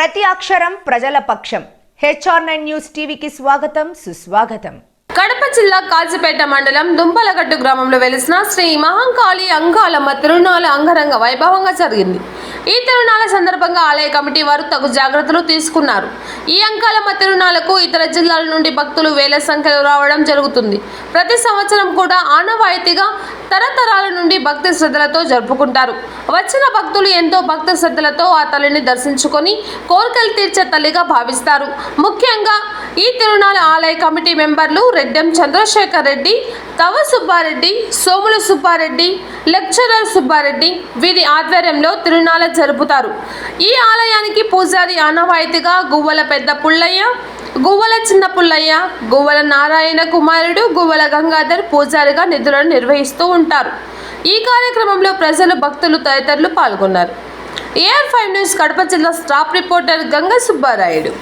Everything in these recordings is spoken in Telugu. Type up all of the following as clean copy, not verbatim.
ప్రతి అక్షరం ప్రజల పక్షం. HR9 న్యూస్ టీవీకి స్వాగతం, సుస్వాగతం. కడప జిల్లా కాజీపేట మండలం దుంపలగట్టు గ్రామంలో వెలిసిన శ్రీ మహంకాళి అంకాలమ్మ తిరునాళ అంగరంగ వైభవంగా జరిగింది. ఈ తిరునాళ సందర్భంగా ఆలయ కమిటీ వారు తగు జాగ్రత్తలు తీసుకున్నారు. ఈ అంకాలమ్మ తిరునాళకు ఇతర జిల్లాల నుండి భక్తులు వేల సంఖ్యలో రావడం జరుగుతుంది. ప్రతి సంవత్సరం కూడా ఆనవాయితీగా తరతరాల నుండి భక్తి శ్రద్ధలతో జరుపుకుంటారు. వచ్చిన భక్తులు ఎంతో భక్తి శ్రద్ధలతో ఆ తల్లిని దర్శించుకొని కోరికలు తీర్చే తల్లిగా భావిస్తారు. ముఖ్యంగా ఈ తిరునాళ ఆలయ కమిటీ మెంబర్లు రెడ్డెం చంద్రశేఖర్ రెడ్డి, తవ సుబ్బారెడ్డి, సోముల సుబ్బారెడ్డి, లెక్చరర్ సుబ్బారెడ్డి వీరి ఆధ్వర్యంలో తిరునాళ జరుపుతారు. ఈ ఆలయానికి పూజారి ఆనవాయితీగా గువ్వల పెద్ద పుల్లయ్య, గువ్వల చిన్న పుల్లయ్య, గువ్వల నారాయణ కుమారుడు, గువ్వల గంగాధర్ పూజారిగా నిధులను నిర్వహిస్తూ ఉంటారు. ఈ కార్యక్రమంలో ప్రజలు, భక్తులు తదితరులు పాల్గొన్నారు. AR5 న్యూస్ కడప జిల్లా స్టాఫ్ రిపోర్టర్ గంగ సుబ్బారాయుడు.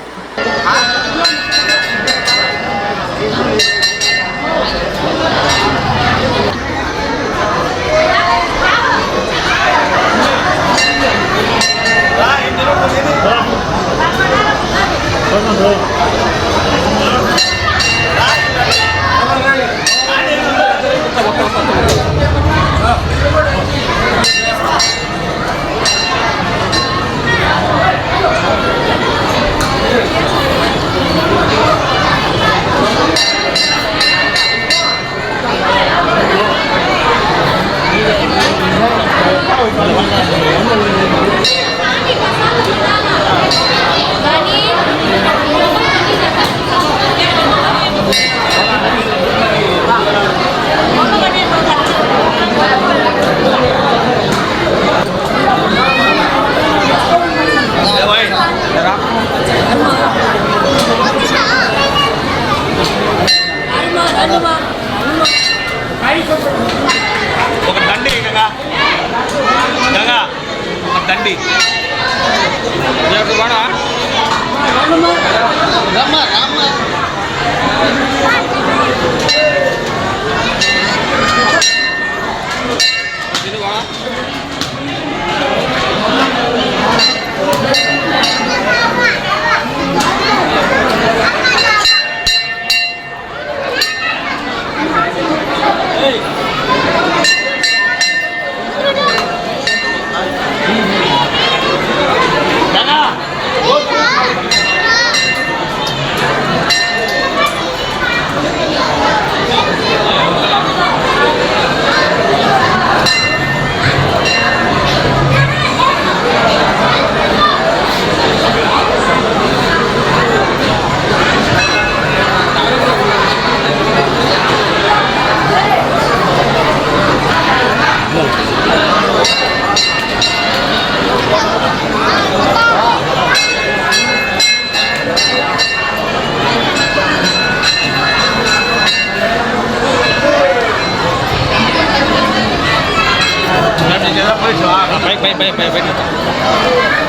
ఒక దండి దండి baik.